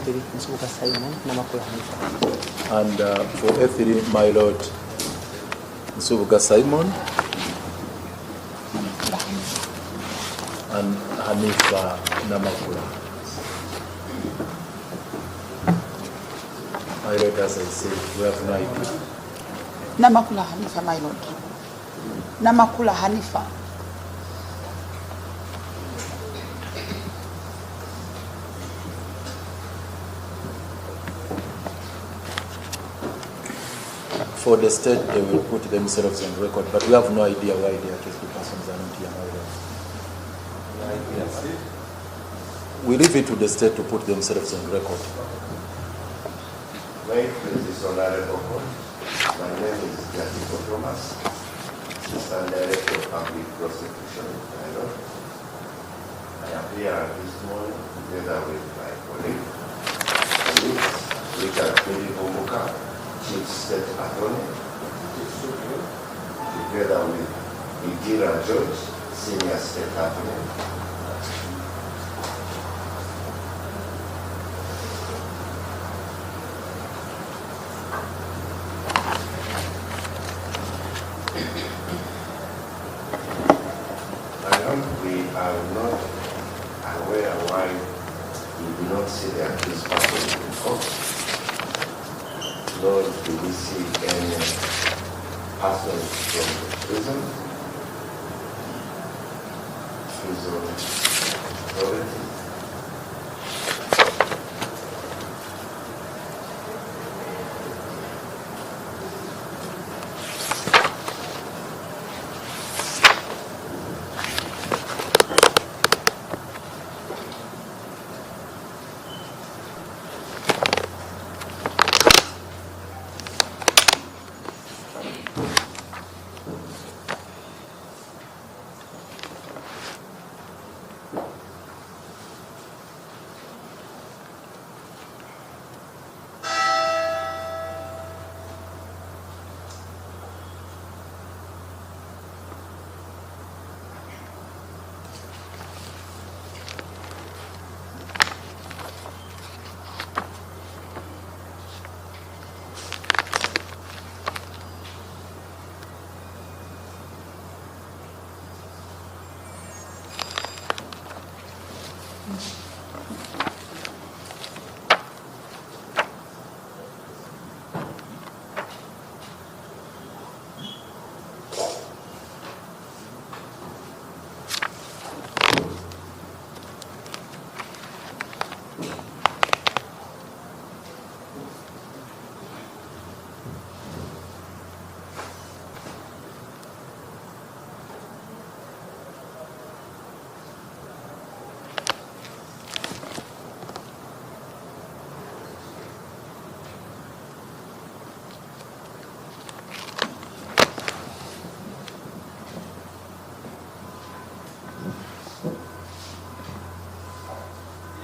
F3, Zuku Simon, Namakula Hanifa. And for F3, my Lord, Zuku Simon and Hanifa Namakula. My Lord, as I said, we have no idea. Namakula Hanifa, my Lord. Namakula Hanifa. For the state, they will put themselves on record, but we have no idea why the accused persons are not here. We leave it to the state to put themselves on record. May it please this honorable court. My name is Dr. Thomas, Assistant Director of Public Prosecution. I am here this morning together with my colleague, Richard Bumuka, Chief State Attorney, together with Idira George, Senior State Attorney. We are not aware why we do not see the accused person in court. Nor do we see any person from the prison authority.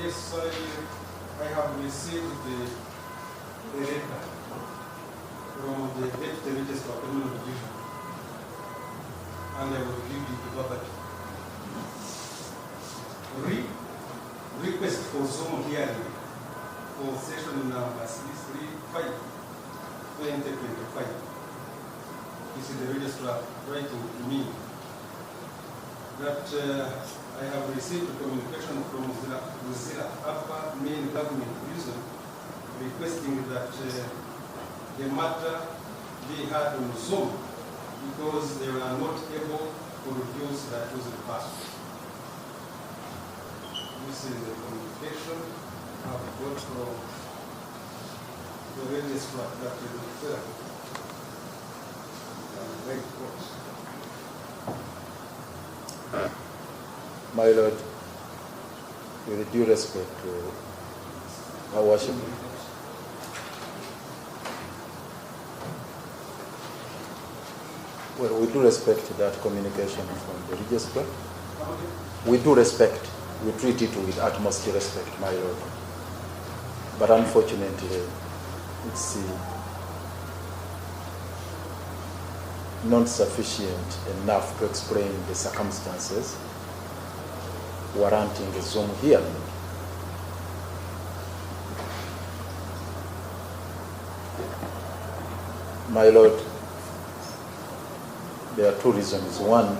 Yes, I have received the letter from the Deputy Registrar of Criminal Division, and I will give it to Babaki. Request for Zoom hearing for session number 635, 2025. This is the registrar writing to me that I have received communication from Zira Upper Main Government Prison requesting that the matter be heard on Zoom because they were not able to produce that was the past. This is the communication I have got from the registrar, Dr.Kizza. My Lord, with due respect to our worship, well, we do respect that communication from the registrar. We do respect, we treat it with utmost respect, my Lord. But unfortunately, it's not sufficient enough to explain the circumstances warranting a Zoom hearing. My Lord, there are two reasons. One,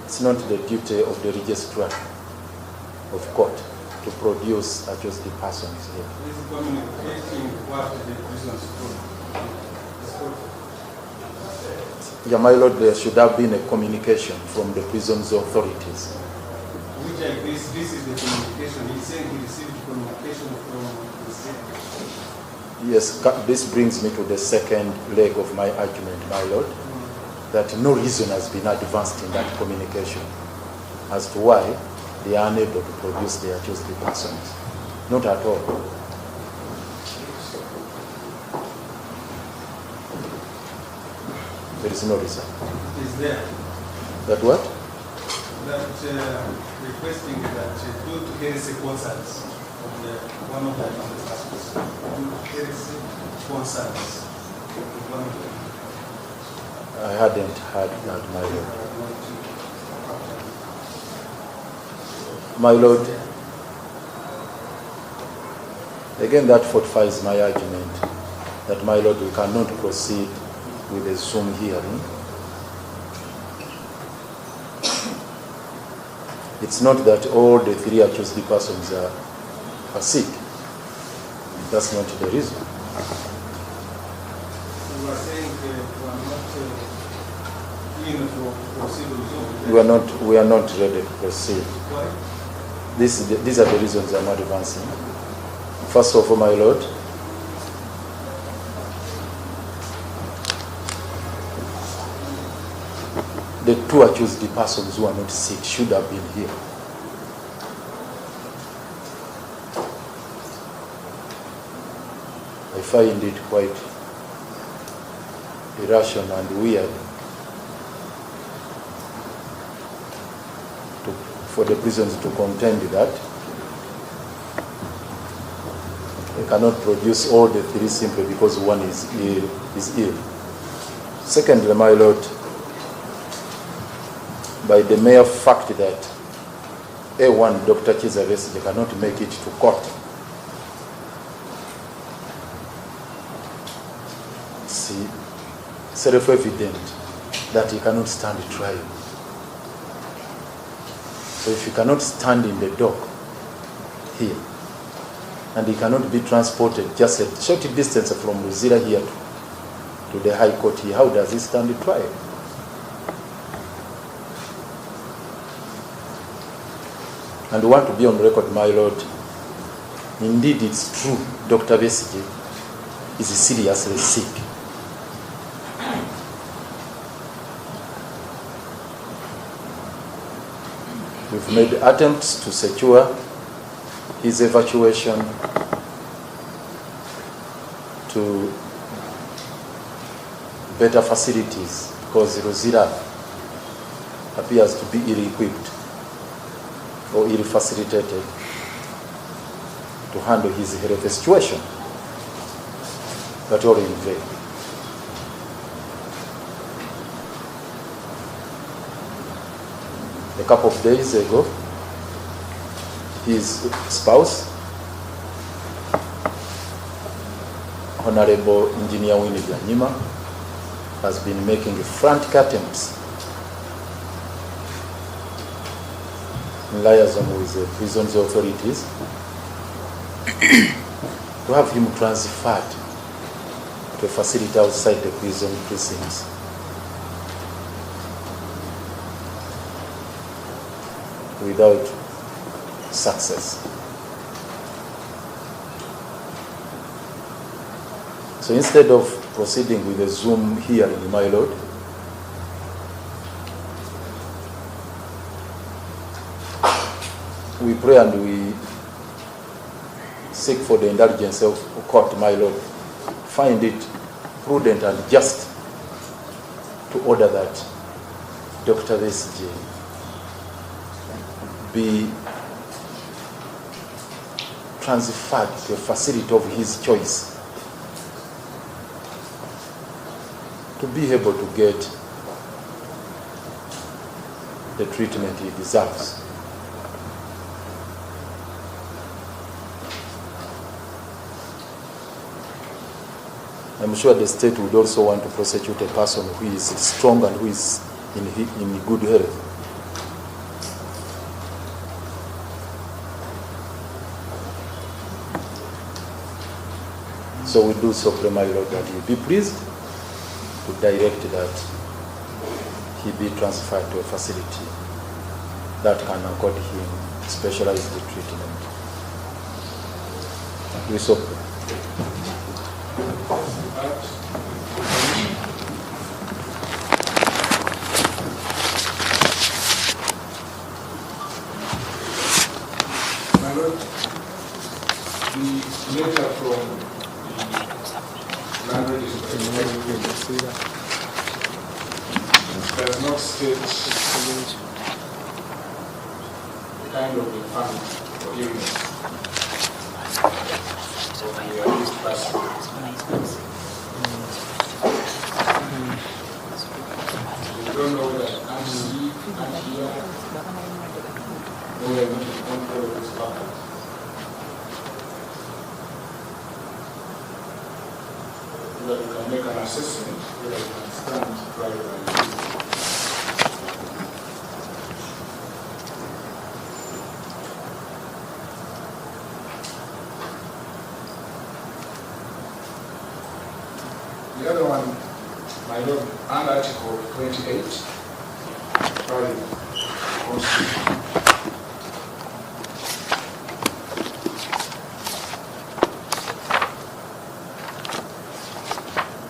it's not the duty of the registrar of court to produce accused persons here. Is communicating what the prisons told. Yeah, my Lord, there should have been a communication from the prison's authorities. Which I guess this is the communication. He's saying he received communication from the state. Yes, this brings me to the second leg of my argument, my Lord, that no reason has been advanced in that communication as to why they are unable to produce the accused persons. Not at all. There is no reason. It is there. That what? That requesting that due to heresy concerns of one of the persons, due to heresy concerns of one of them. I hadn't heard that, my Lord. My Lord, again that fortifies my argument that, my Lord, we cannot proceed with a Zoom hearing. It's not that all the three accused persons are sick. That's not the reason. You are saying we are not keen for proceed with Zoom. We are not ready to proceed. Why? These are the reasons I'm advancing. First of all, my Lord, the two accused persons who are not sick should have been here. I find it quite irrational and weird for the prisons to contend that they cannot produce all the three simply because one is ill. Secondly, my Lord, by the mere fact that A1 Dr.Kizza Besigye cannot make it to court, it's self-evident that he cannot stand trial. So if he cannot stand in the dock here, and he cannot be transported just a short distance from Luzira here to the High Court here, how does he stand the trial? And we want to be on record, my Lord, indeed it's true, Dr. Besigye is seriously sick. We've made attempts to secure his evacuation to better facilities because Luzira appears to be ill-equipped or ill-facilitated to handle his health situation, but all in vain. A couple of days ago, his spouse, Honorable Engineer Winnie Byanyima, has been making frantic attempts in liaison with the prisons authorities to have him transferred to a facility outside the prison precincts. Without success. So instead of proceeding with a Zoom hearing, my Lord, we pray and we seek for the indulgence of court, my Lord. Find it prudent and just to order that Dr. Besigye be transferred to a facility of his choice to be able to get the treatment he deserves. I'm sure the state would also want to prosecute a person who is strong and who is in good health. So we do so, my Lord, that you be pleased to direct that he be transferred to a facility that can accord him specialized treatment. We so pray. My Lord, the letter from the land registry does not state the kind of infirmity or illness of the accused person. We don't know whether anti-sleep, anti-ear, or whether we can control this factor. So that we can make an assessment whether we can stand trial by you. The other one, my Lord, under Article 28, Constitution.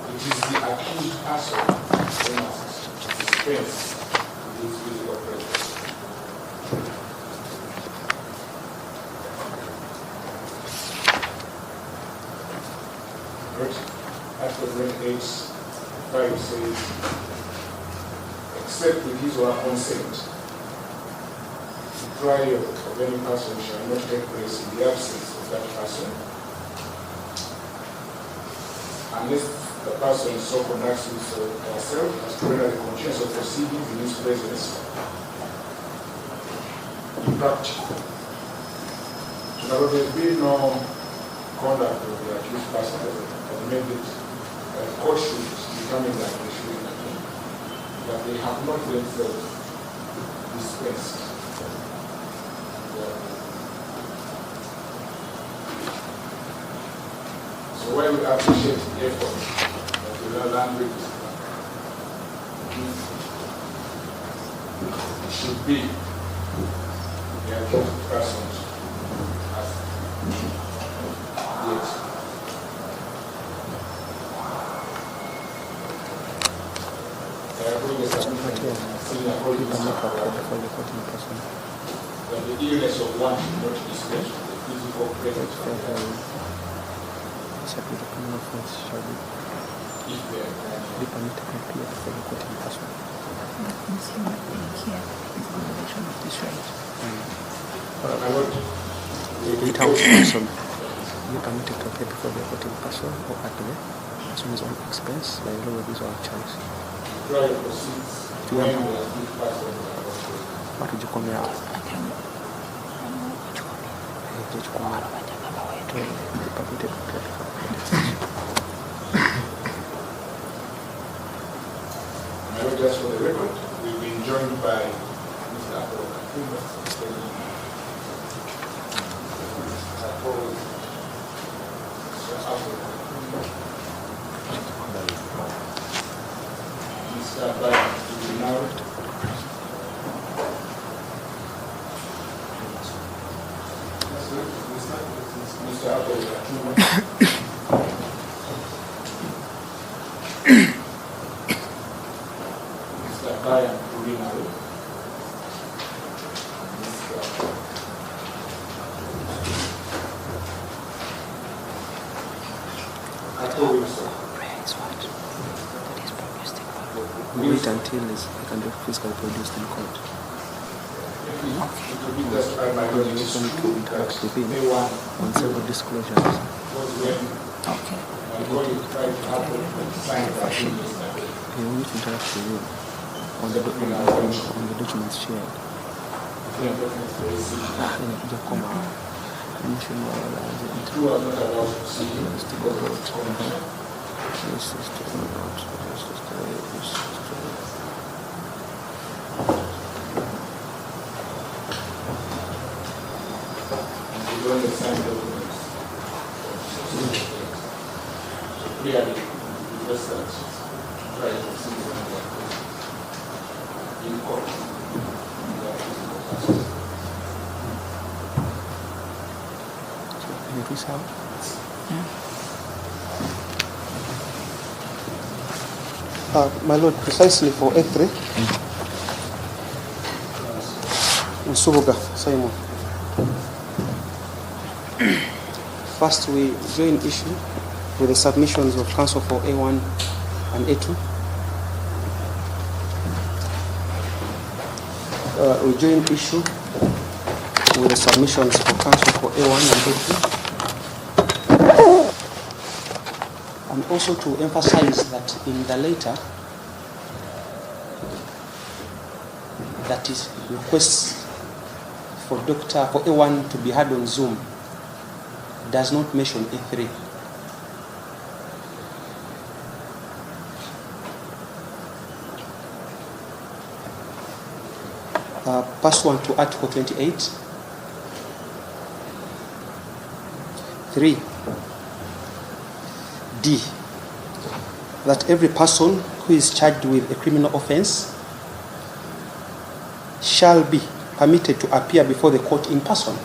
It is the accused person who must dispense with his physical presence. Article 28, 5 says, except with his or her consent, the trial of any person shall not take place in the absence of that person, unless the person so conducts himself or herself as to render the conscience of proceedings in his presence impractical. So now there has been no conduct of the accused person that made it that the court should determine that they should intervene, but they have not themselves dispensed. So while we appreciate the effort of the land registrar, it should be the accused persons as the expert. That the illness of one should not dispense with the physical presence of the other. If they are my Lord, You permitted to appear before the court in person or at the as soon as on expense by law of his own choice. trial proceeds when the accused person is arrested. What would you come here? My Lord, just for the record, we've been joined by Mr. Okuhurira, Mr. Wait until I can be physically produced in court. You also need to interact with him on several disclosures. Okay. You need to interact with him on the documents shared. This is the not. This is the way. This is the way. And we don't sign documents. So clearly, the research try to see in court. Can you please have? My Lord, precisely for A3, Nsubuga, Simon. First, we join issue with the submissions of counsel for A1 and A2. We join issue with the submissions for counsel for A1 and A2. And also to emphasize that in the letter, that is requests for A1 to be had on Zoom does not mention A3. Pursuant to Article 28. 3. D. That every person who is charged with a criminal offense shall be permitted to appear before the court in person.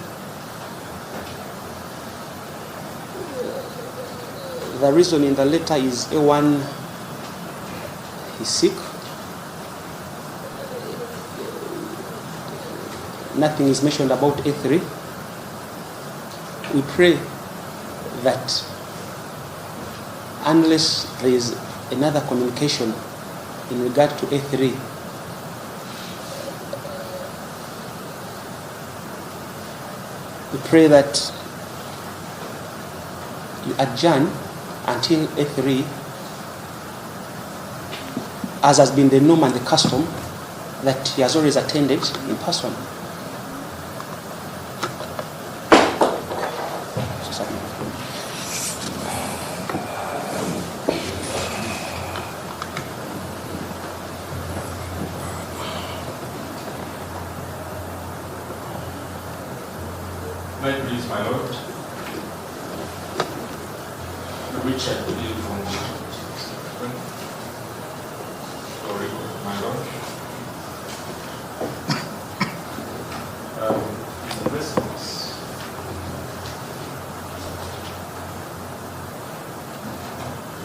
The reason in the letter is A1 is sick. Nothing is mentioned about A3. We pray that unless there is another communication in regard to A3, we pray that you adjourn until A3, as has been the norm and the custom, that he has always attended in person. May it please, my Lord, which I believe from sorry, my Lord. In response,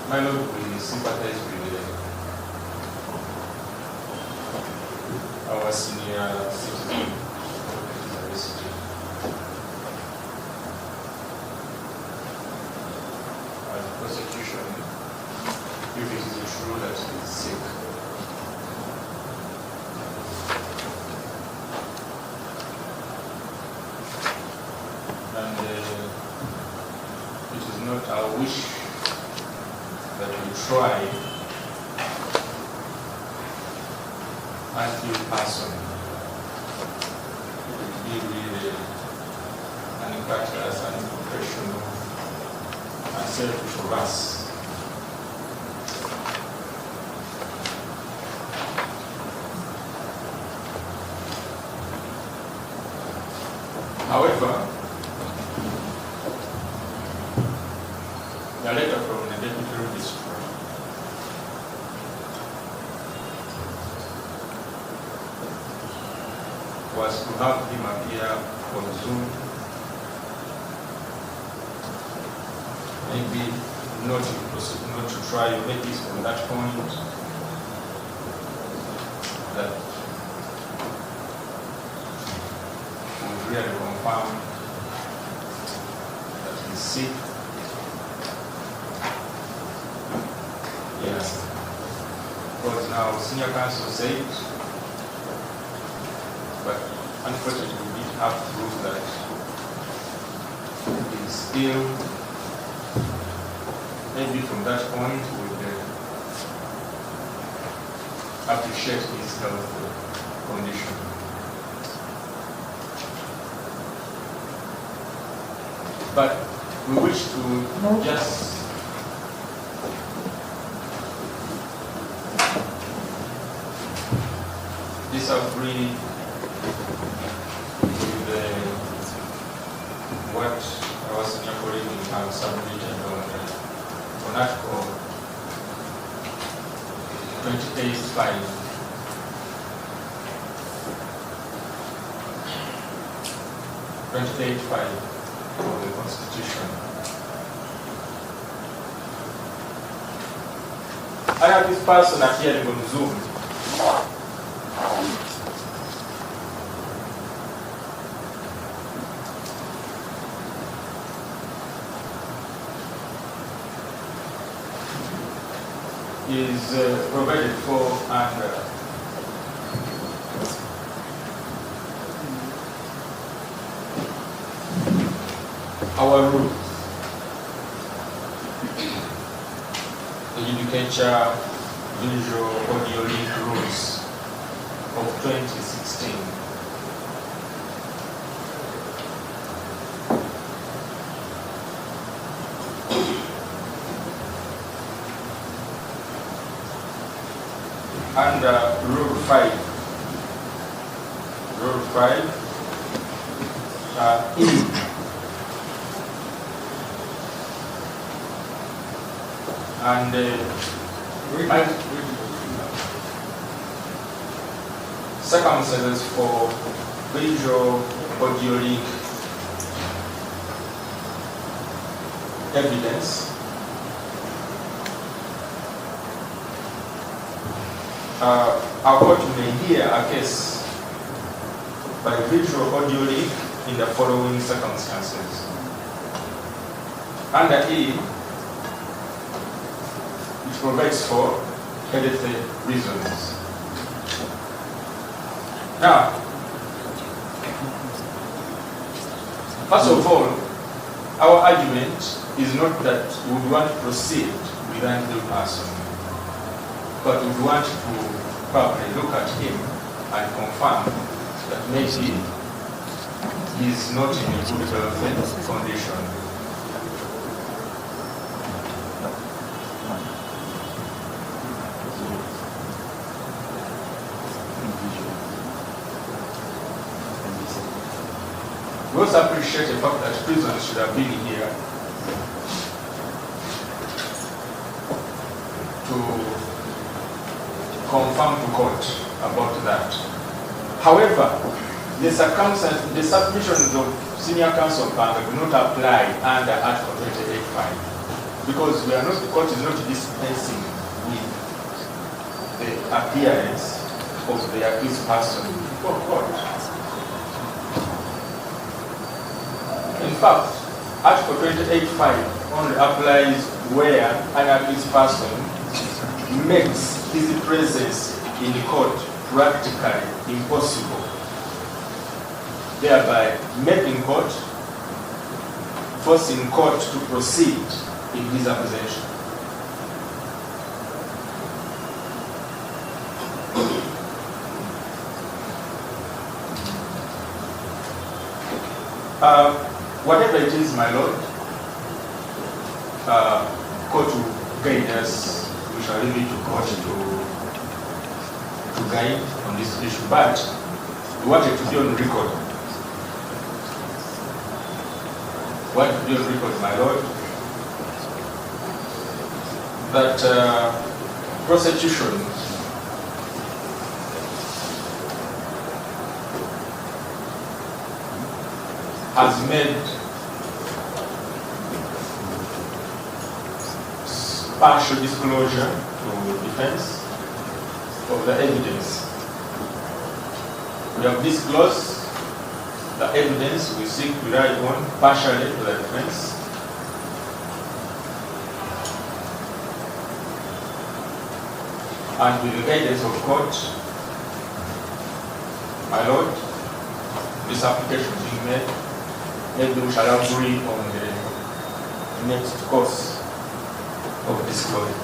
my Lord, we sympathize with our senior citizen, Besigye. Prosecution, if it is true that he is sick. And it is not our wish that we try until person be really unimpartial, unprofessional, and selfish of us. However, the letter from the Deputy Registrar was to have him appear on Zoom, maybe not to try, maybe from that point that we really confirm that he's sick. Yes. Because now senior counsel said, but unfortunately we did have proof that he is still, maybe from that point we would appreciate his health condition. But we wish to just disagree with what our senior colleagues have submitted on Article 28.5. Of the Constitution. I have this person appearing on Zoom. Is provided for under our rules, the Educature Visual Audio Link Rules of 2016. Under Rule 5, E. And circumstances for visual audio link evidence a court may hear a case by visual audio link in the following circumstances. Under E, which provides for healthy reasons. Now, first of all, our argument is not that we would want to proceed with an ill person, but we want to probably look at him and confirm that maybe he is not in a good health condition. We also appreciate the fact that prisons should have been here to confirm to court about that. However, the submissions of senior counsel panel do not apply under Article 28.5 because the court is not dispensing with the appearance of the accused person before court. In fact, Article 28.5 only applies where an accused person makes his presence in court practically impossible, thereby making court, forcing court to proceed in his accusation. Whatever it is, my Lord, court will guide us. We shall leave it to court to guide on this issue. But we want it to be on record. What to be on record, my Lord, that prosecution has made partial disclosure to defense of the evidence. We have disclosed the evidence we seek to rely on partially to the defense. And with the guidance of court, my Lord, this application being made, maybe we shall agree on the next course of disclosure.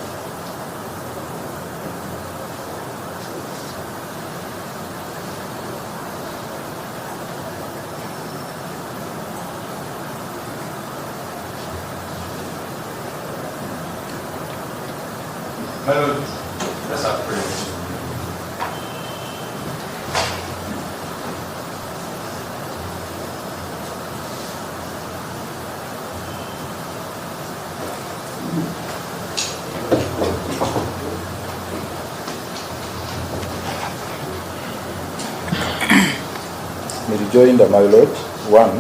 My Lord, let's have prayer. me rejoinder, my lord. One,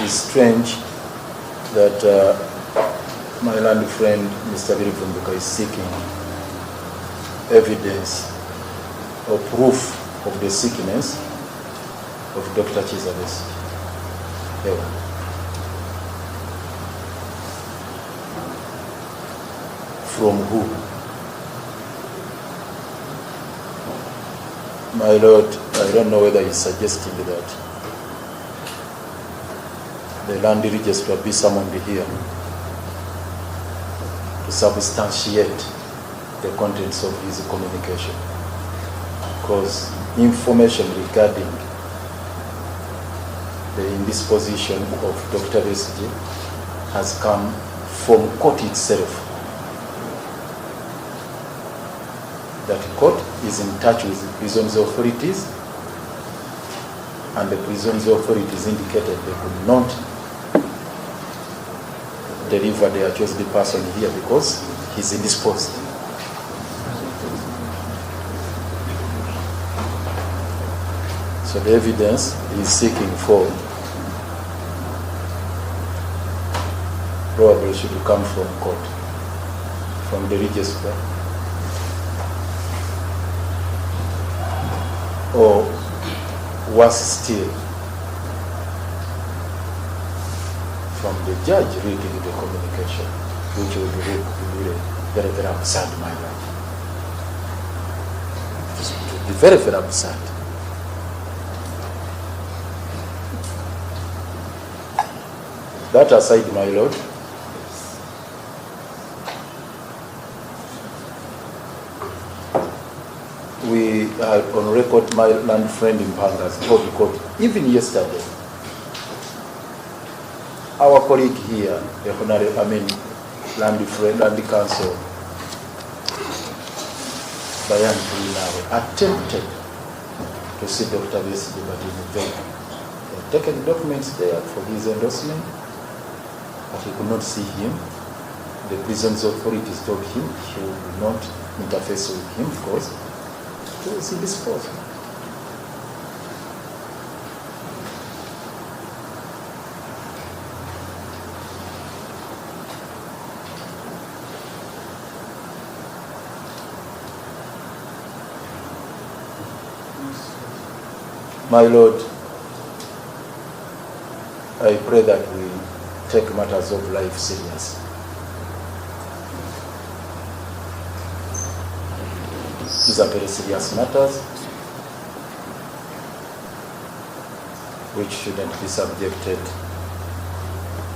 it's strange that my land friend, Mr. Virivumbuka, is seeking evidence or proof of the sickness of Dr. Kizza Besigye. From who? My lord, I don't know whether he's suggesting that the land registrar be summoned here to substantiate the contents of his communication, because information regarding the indisposition of Dr. Besigye has come from court itself. That court is in touch with the prisons authorities, and the prisons authorities indicated they could not deliver the accused person here because he's indisposed. So the evidence he's seeking for probably should come from court, from the registrar, or worse still, from the judge reading the communication, which would be really very, very absurd, my lord. It would be very, very absurd. That aside, my lord, we are on record, my land friend in Pangas told the court, even yesterday, our colleague here, the land friend, land council, Bayan Pulinawe, attempted to see Dr. Besigye, but in vain. They had taken documents there for his endorsement, but he could not see him. The prisons authorities told him he would not interface with him because he was indisposed. My Lord, I pray that we take matters of life serious. These are very serious matters which shouldn't be subjected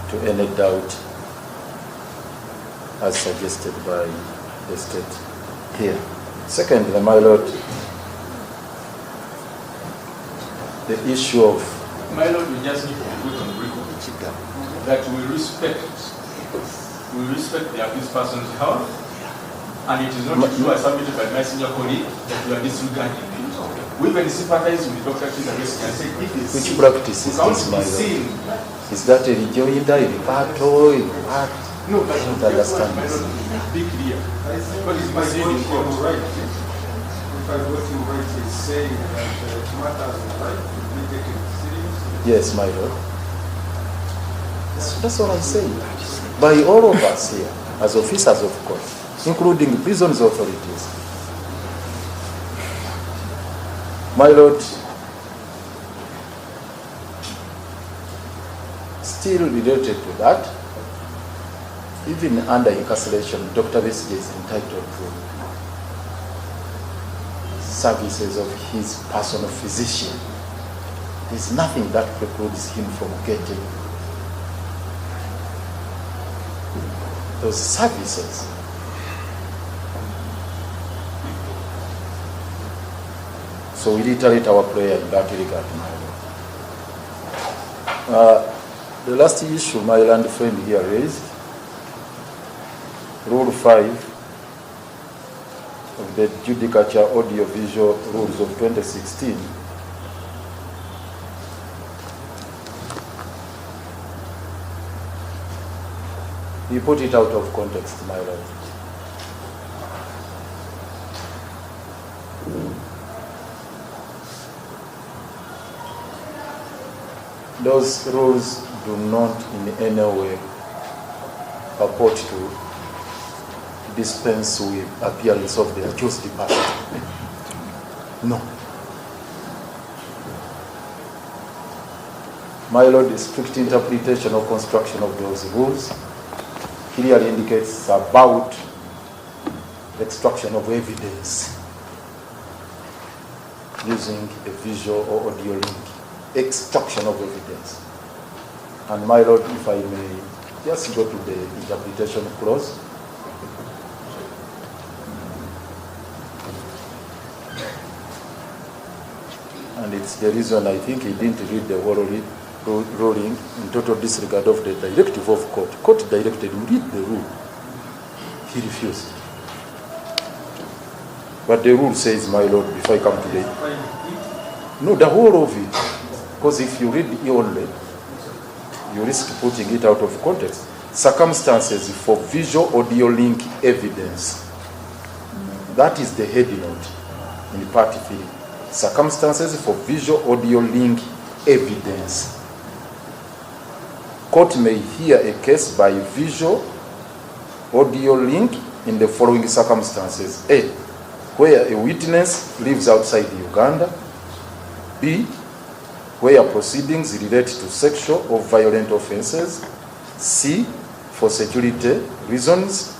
to any doubt as suggested by the state here. Secondly, my Lord, the issue of... My Lord, we just need to put on record that we respect the accused person's health, and it is not true as submitted by my senior colleague that we are disregarding it. We even sympathize with Dr. Kizza Besigye and say, if it's which practice is this, my Lord? Is that a rejoinder, a reparto, a what? No, but I don't understand this. Be clear. What is If I proceeding in got him court? right, he's saying that matters of life will be taken seriously. Yes, my Lord. That's what I'm saying. By all of us here, as officers of court, including prisons authorities. My Lord, still related to that, even under incarceration, Dr. Besigye is entitled to services of his personal physician. There's nothing that precludes him from getting those services. So we reiterate our prayer in that regard, my Lord. The last issue my land friend here raised, Rule 5 of the Judicature Audiovisual Rules of 2016, he put it out of context, my Lord. Those rules do not in any way purport to dispense with appearance of the accused person. No. My Lord, the strict interpretation or construction of those rules clearly indicates about extraction of evidence using a visual or audio link. Extraction of evidence. And my Lord, if I may just go to the interpretation clause. And it's the reason I think he didn't read the whole ruling in total disregard of the directive of court. Court directed him read the rule. He refused. But the rule says, my Lord, before I come today, no, the whole of it. Because if you read it only, you risk putting it out of context. Circumstances for visual audio link evidence. That is the head note in part 3. Circumstances for visual audio link evidence. Court may hear a case by visual audio link in the following circumstances. A, where a witness lives outside Uganda. B, where proceedings relate to sexual or violent offenses. C, for security reasons.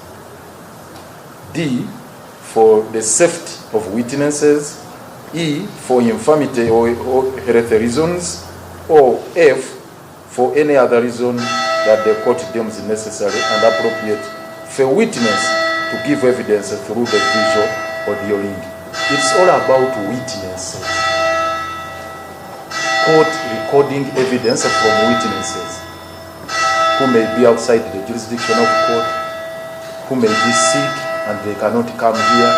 D, for the safety of witnesses. E, for infirmity or health reasons. Or F, for any other reason that the court deems necessary and appropriate for a witness to give evidence through the visual audio link. It's all about witnesses. Court recording evidence from witnesses who may be outside the jurisdiction of court, who may be sick and they cannot come here,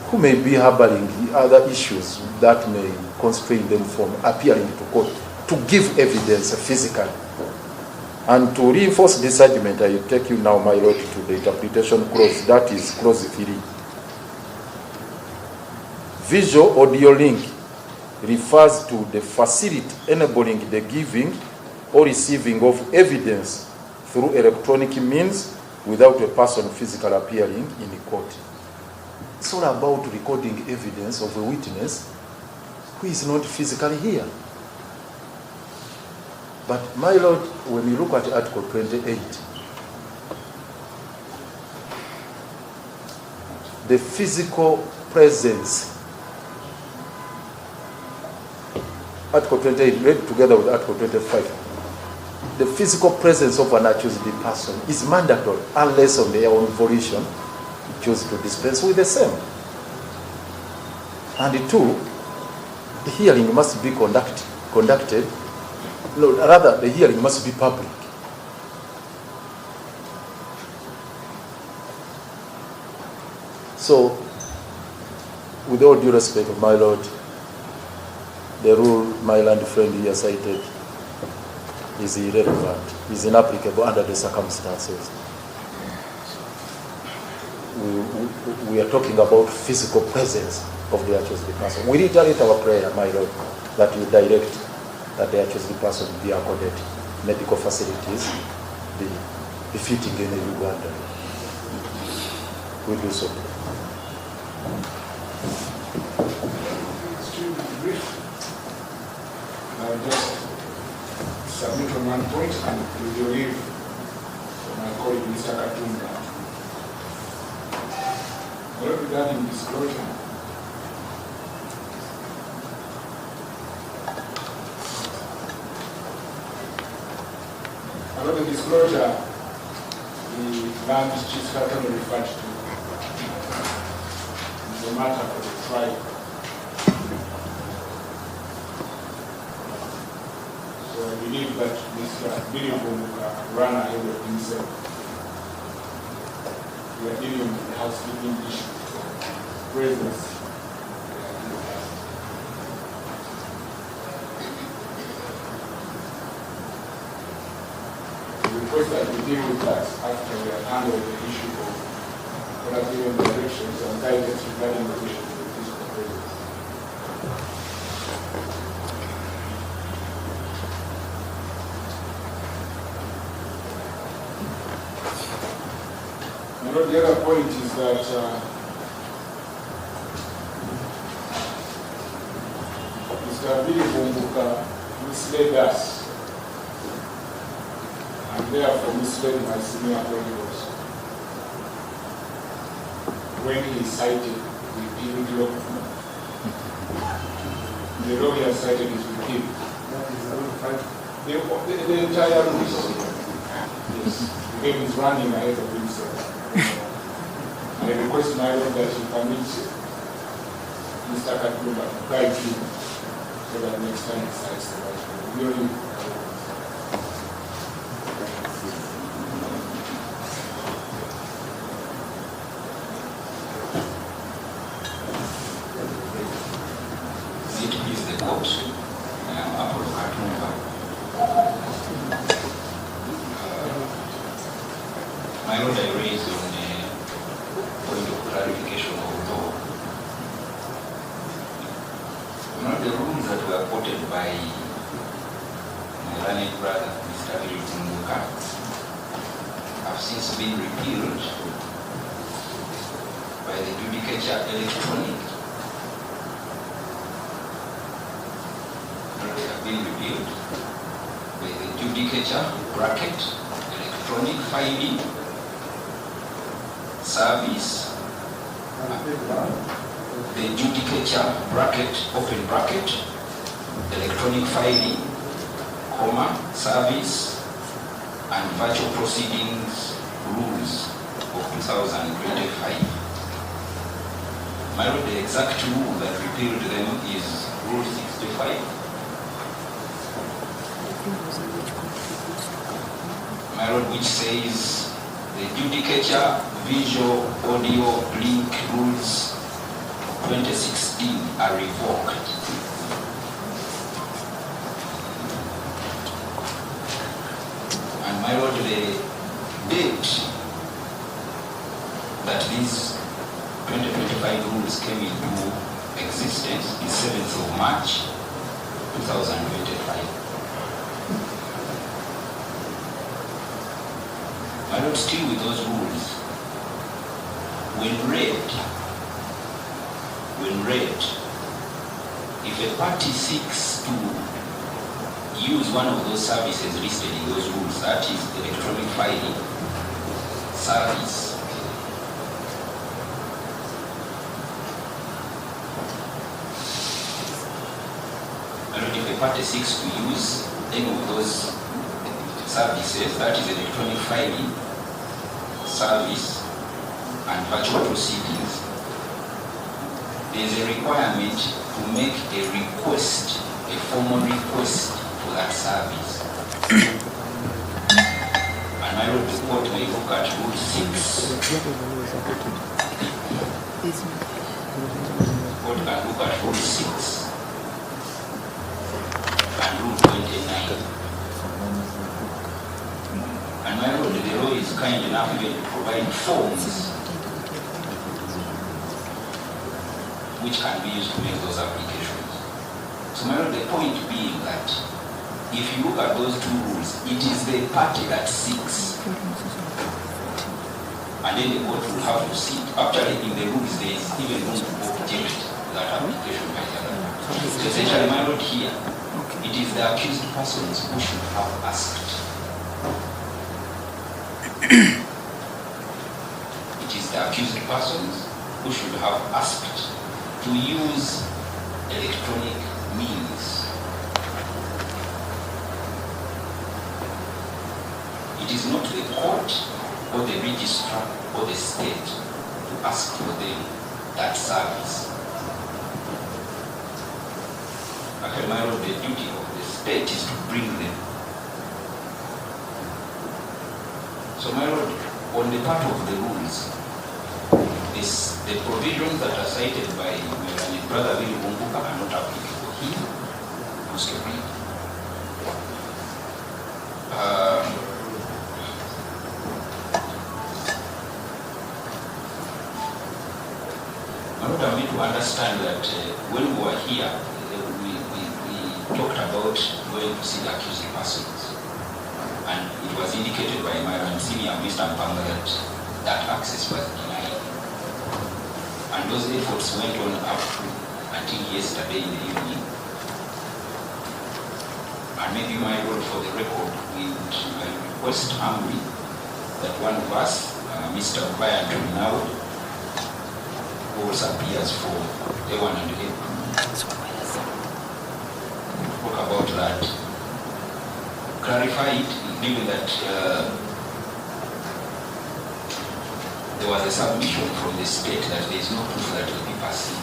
who may be harboring other issues that may constrain them from appearing to court to give evidence physically. And to reinforce this argument, I will take you now, my Lord, to the interpretation clause, that is clause 3. Visual audio link refers to the facility enabling the giving or receiving of evidence through electronic means without a person physically appearing in court. It's all about recording evidence of a witness who is not physically here. But my Lord, when you look at Article 28, the physical presence, Article 28 read together with Article 25, the physical presence of an accused person is mandatory unless on their own volition choose to dispense with the same. And 2, the hearing must be conducted. No, rather, the hearing must be public. So, with all due respect, my Lord, the rule my learned friend here cited is irrelevant, is inapplicable under the circumstances. We are talking about physical presence of the accused person. We reiterate our prayer, my Lord, that you direct that the accused person be accorded medical facilities befitting any Uganda. We do so. Extremely brief. I'll just submit on one point and with your leave from my colleague Mr. Katumba. Regarding disclosure, about the disclosure, the land Chief Secretary referred to is a matter for the tribe. So I believe that Mr. Billy will run ahead of himself. We are dealing with the housekeeping issue. Presence. We request that we deal with that after we have handled the issue of collaborative directions and guidance regarding the issue of physical presence. know, the other point is that Mr. Billy Bumbuka misled us, and therefore misled my senior colleagues when he cited repealed law. The law he has cited is repealed. That is a The entire list. Yes. The game is running ahead of himself. I request my Lord that you permit Mr. Katumba to guide you so that next time he cites the right way. Really, it is the court. Apollo Katumba. My Lord, I raised on a point of clarification of law. One of the rules that were quoted by my learned brother, Mr. Vilibunguka, have since been repealed by the Judicature Electronic. They have been repealed by the Judicature bracket electronic filing service, the Judicature bracket open bracket electronic filing, comma, service, and virtual proceedings rules of 2025. My Lord, the exact rule that repealed them is Rule 65. My Lord, which says the Judicature Visual Audio Link Rules 2016 are revoked. And my Lord, the date that these 2025 rules came into existence is 7th of March 2025. My Lord, still with those rules, when read, if a party seeks to use one of those services listed in those rules, that is electronic filing service, my Lord, if a party seeks to use any of those services, that is electronic filing service and virtual proceedings, there is a requirement to make a request, a formal request for that service. And my Lord, the court may look at Rule 6. The court can look at Rule 6 and Rule 29. And my Lord, the law is kind enough even to provide forms which can be used to make those applications. So my Lord, the point being that if you look at those two rules, it is the party that seeks. And then the court will have to see. Actually, in the rules, there is even room to object to that application by the other party. So essentially, my Lord, here, it is the accused persons who should have asked. It is the accused persons who should have asked to use electronic means. It is not the court or the registrar or the state to ask for them that service. Actually, my Lord, the duty of the state is to bring them. So my Lord, on the part of the rules, the provisions that are cited by my brother Willy Bumbuka are not applicable here. Possibly. My Lord, I need to understand that when we were here, we talked about going to see the accused persons. And it was indicated by my senior, Mr. Mpanga, that that access was denied. And those efforts went on up until yesterday in the evening. And maybe my role for the record, I request humbly that one of us, Mr. Obeid now, who also appears for A1 and A2, talk about that. Clarify it, given that there was a submission from the state that there is no proof that will be passing.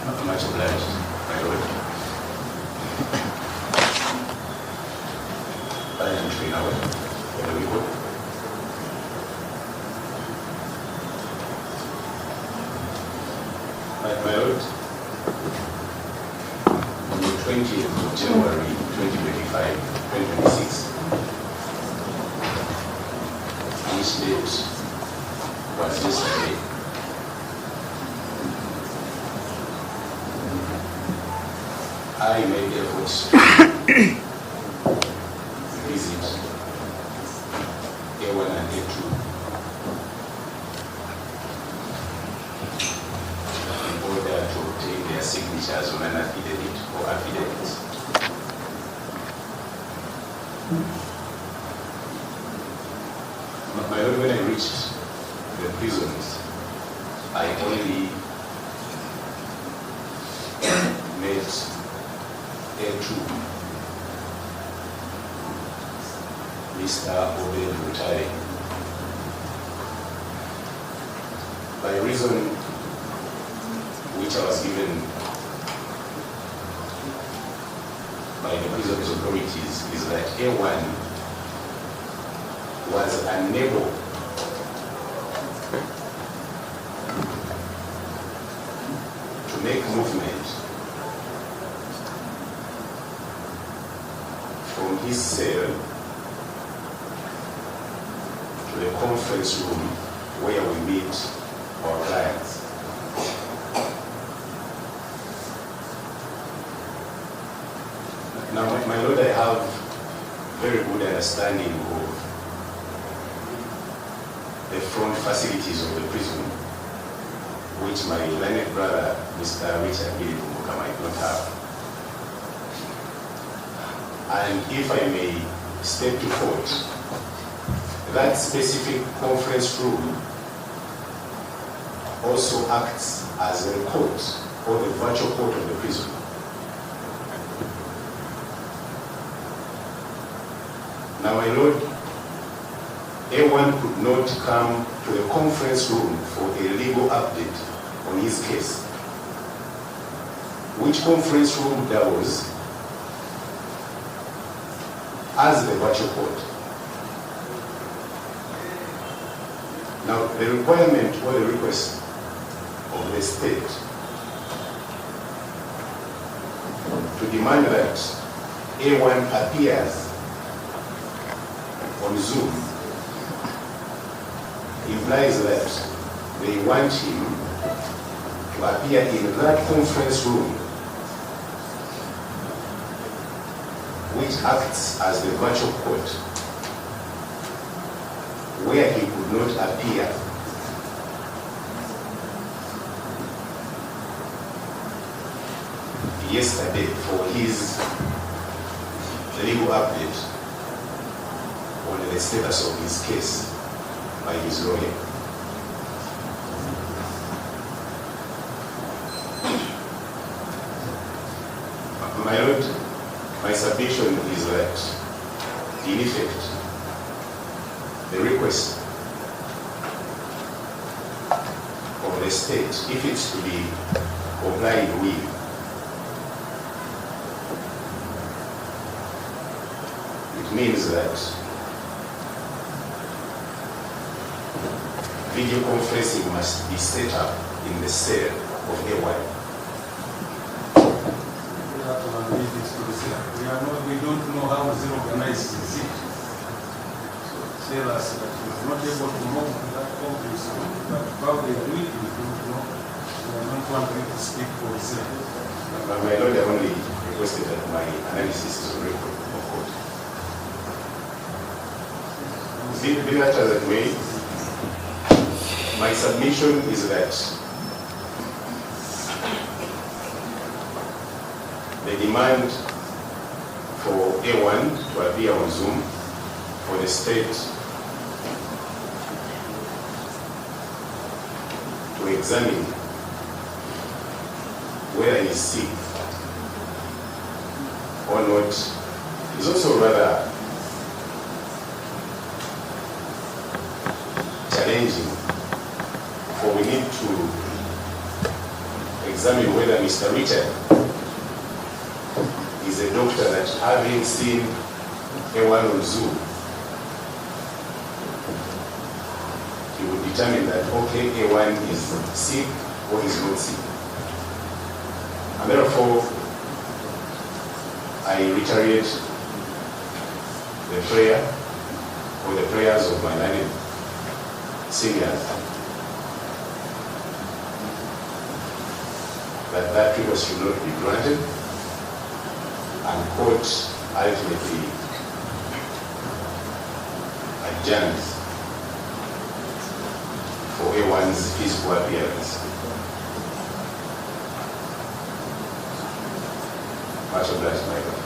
Not much obliged, my lord. I am trained now. Where do we go? My lord, on the 20th of January 2025, 2026, this date was yesterday. I made efforts to visit A1 and A2 in order to obtain their signatures on an affidavit or affidavits. My lord, when I reached the prisons, I only met A2, Mr. Obeid Lutale. By reason which I was given by the prison's authorities is that A1 was unable to make movement from his cell to the conference room where we meet our clients. Now, my lord, I have very good understanding of the front facilities of the prison, which my learned brother, Mr. Richard Billy-Kumbuka, might not have. And if I may step to court, that specific conference room also acts as a court or the virtual court of the prison. Now, my lord, A1 could not come to the conference room for a legal update on his case. Which conference room does as the virtual court. Now, the requirement or the request of the state to demand that A1 appears on Zoom implies that they want him to appear in that conference room, which acts as the virtual court, where he could not appear. Yesterday for his legal update on the status of his case by his lawyer. My lord, my submission is that, in effect, the request of the state, if it's to be complied with, it means that video conferencing must be set up in the cell of A1. We don't know how to organize it. So tell us that we're not able to move that conference room, but how they do it, we don't know. We don't want to speak for themselves. My lord, I only requested that my analysis is on record of court. be that as it may, my submission is that the demand for A1 to appear on Zoom for the state to examine whether he's sick or not is also rather challenging, for we need to examine whether Mr. Richard is a doctor that, having seen A1 on Zoom, he would determine that, okay, A1 is sick or is not sick. And therefore, I reiterate the prayer or the prayers of my learned seniors that that request should not be granted, and court ultimately adjourns for A1's physical appearance. Much obliged, my God.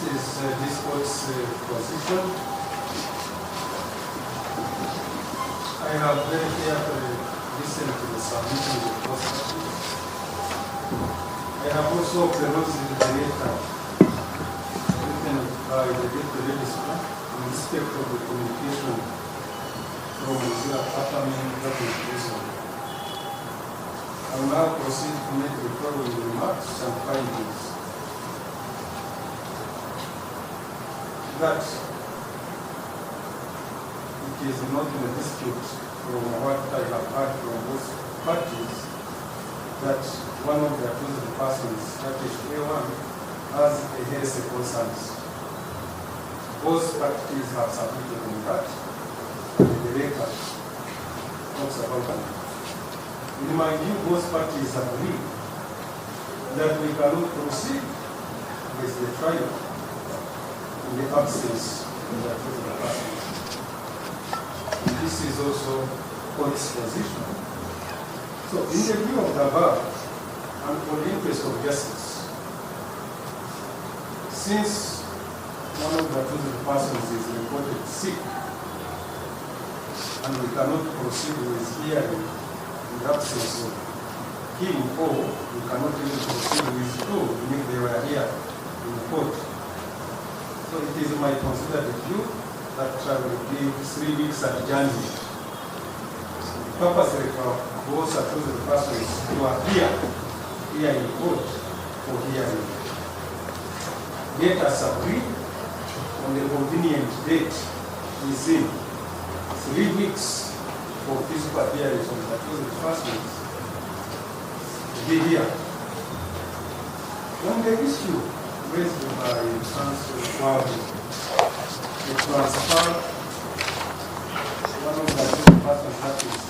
is this court's position. I have very carefully listened to the submission of the post. I have also perused the letter written by the Deputy Registrar in respect of the communication from the affirming that information. I will now proceed to make the following remarks and findings. That it is not in a dispute from what I have heard from both parties that one of the accused persons, that is A1, has a health concerns. Both parties have submitted on that, and the letter talks about that. In my view, both parties agree that we cannot proceed with the trial in the absence of the accused persons. And this is also court's position. So, in the view of the above, and for the interest of justice, since one of the accused persons is reported sick, and we cannot proceed with hearing in the absence of him, or we cannot even proceed with two, if they were here in the court. So it is my considered view that I will give 3 weeks adjournment. Purposely for both accused persons who are here in court for hearing. Let us agree on the convenient date within 3 weeks for physical appearance of the accused persons to be here. On the issue raised by Council Wadi, the transfer one of the accused persons, that is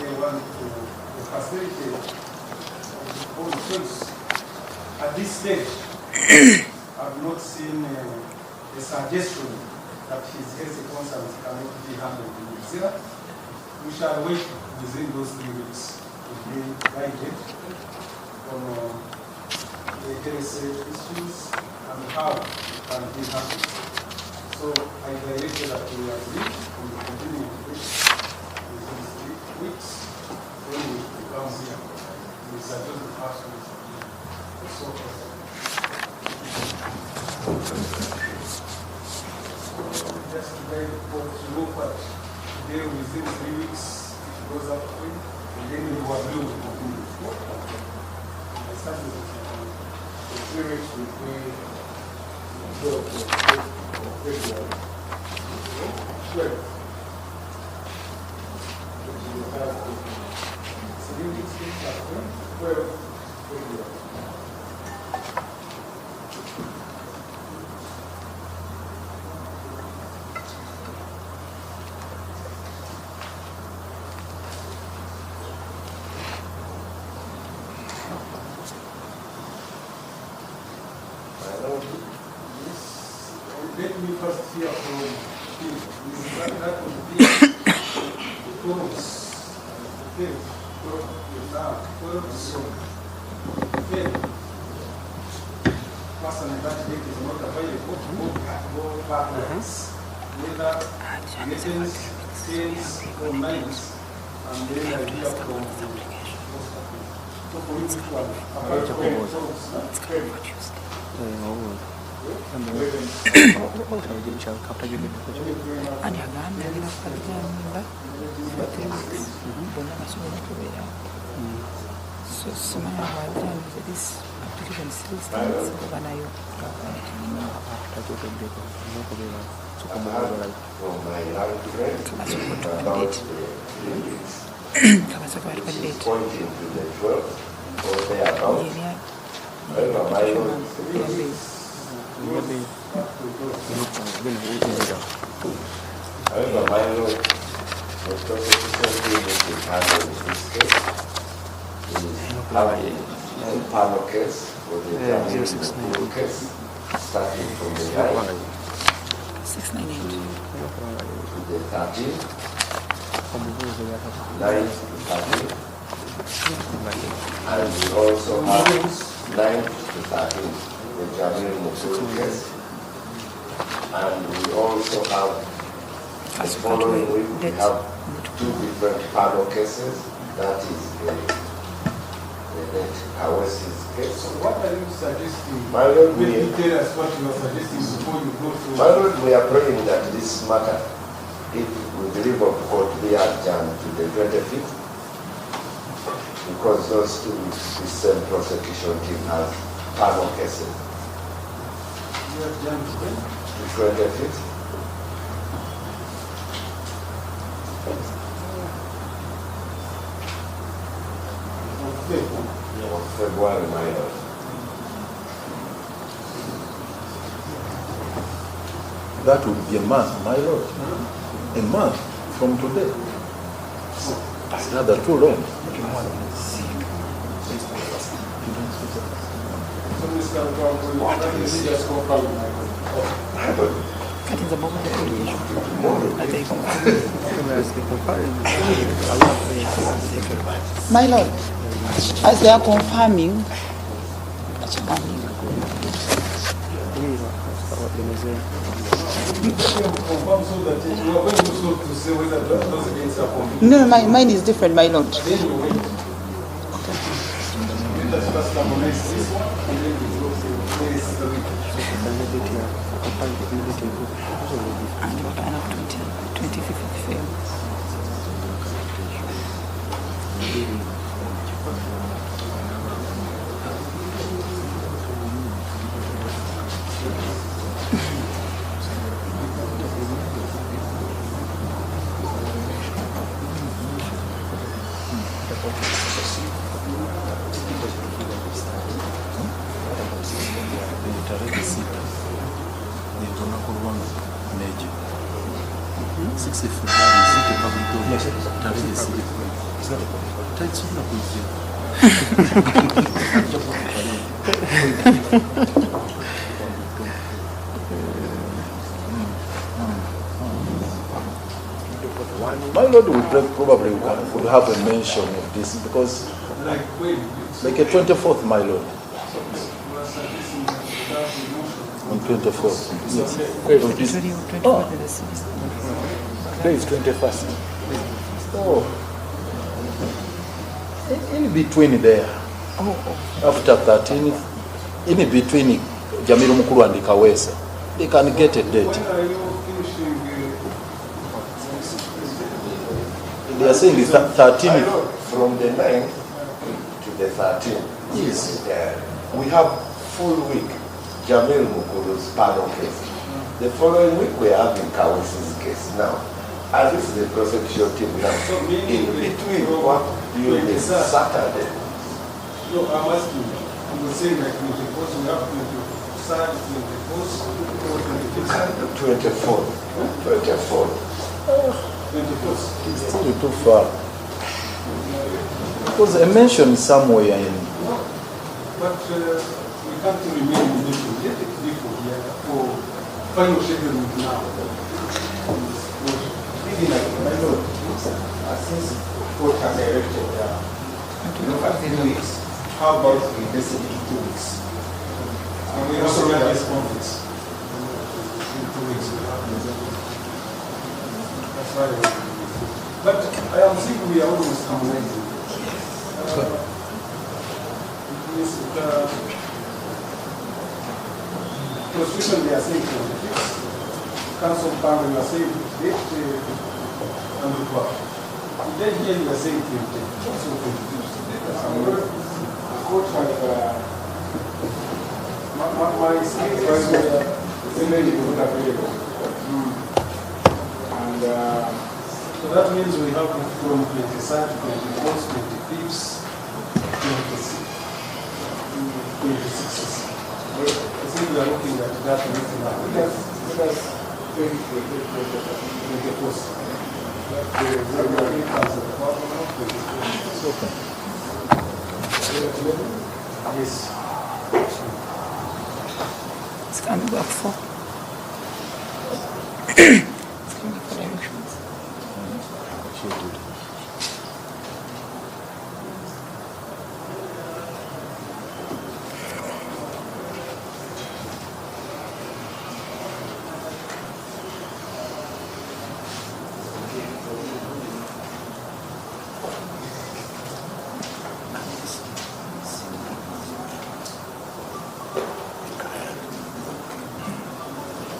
A1, to the facility of the own choice. At this stage, I have not seen a suggestion that his health concerns cannot be handled in Brazil. We shall wait within those 3 weeks to be guided on the health issues and how it can be handled. So I directed that we agree on the continuing within 3 weeks when we come here. We suggest the persons so just to guide the court to look at today within 3 weeks, it goes up to it, and then we will do it. I started with the 3 weeks between let me first hear from him. That would be the cause, the person that date is not available to go backwards, whether meetings, days, or nights, and then I hear from the so for each one, apart from this application still stands over now. However, my lord, the prosecution team is handling this case. Is having a panel case for the full case, starting from the 698 to the 13, 9 to 13, and we also have 9 to 13, the Jamil Musul case, And we also have the following week, we have 2 different panel cases. That is the Kawesi's case. So what are you suggesting? My Lord, Will you tell us what you are suggesting before you go through? My Lord, we are praying that this matter, if we believe of court, be adjourned to the 25th, because those 2 weeks, the same prosecution team has panel cases. You are adjourned to when? The 25th. Of February, my Lord. That would be a month, my Lord. A month from today. That's rather too long. So, Mr. Obeid, what is just confirm my That is the moment of litigation. My Lord, as they are confirming, confirm so that you are going to say whether those against are confirmed. no, mine is different, my Lord. Then you wait. Let us first harmonize this one, and then we go to this week. And what kind of 25th of February? My Lord, we probably would have a mention of this because, Like when? like a 24th, my Lord. You are suggesting that without the motion. On 24th. Yes. It's already on 24th and the 6th. Today is 21st. Oh. In between there. After 13, in between Jamiru Mukuru and Kawesa, they can get a date. When are you finishing They are saying it's 13th. From the 9th to the 13th. Yes. We have full week, Jamil Mukuru's panel case. The following week we are having Kawesi's case now. And this is the prosecution team now. So meaning In between, what you is Saturday. No, I'm asking you. I'm saying like 24th, we have 23rd, 24th, or 25th. 24th. 24th. It's still too far. Because I mentioned somewhere in. No, but we can't remain in this. Let it be for here for final scheduling now. Even like my Lord, since court has directed, at 3 weeks, how about we invested in 2 weeks? And we also have this conference in 2 weeks. That's why. But I am saying we are almost harmonizing. Prosecution, they are saying 26. Council panel, you are saying 8 and the clock. Then here you are saying 20. Also 22. The court had my skills was already not available. And so that means we have from 23rd, 24th, 25th, 26th. I think we are looking at that meeting now. Let us 24th. Yes. It's coming back for. It's coming for elections.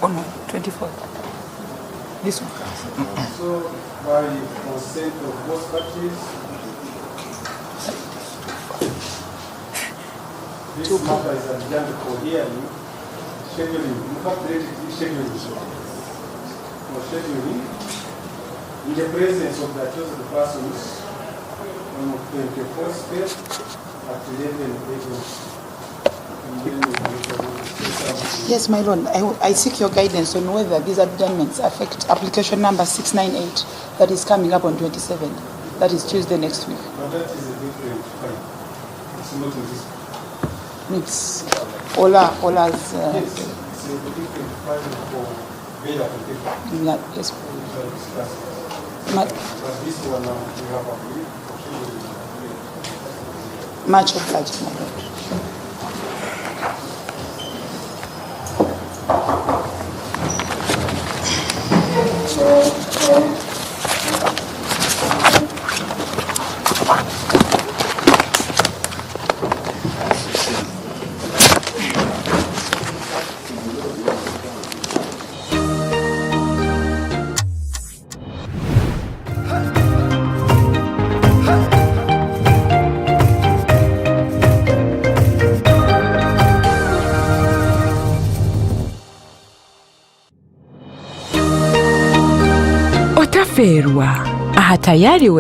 Oh no, 24th. This one. So, by consent of both parties, this matter is adjourned for hearing, scheduling, in fact, scheduling. For scheduling, in the presence of the chosen persons on 24th at 11 a.m. Yes, my lord. I seek your guidance on whether these adjournments affect application number 698 that is coming up on 27th. That is Tuesday next week. But that is a different file. It's not in this. It's Ola's. Yes, it's a different file for bail application. Yes. But this one now we have agreed. Much obliged, my lord. Otaferwa aha tayari we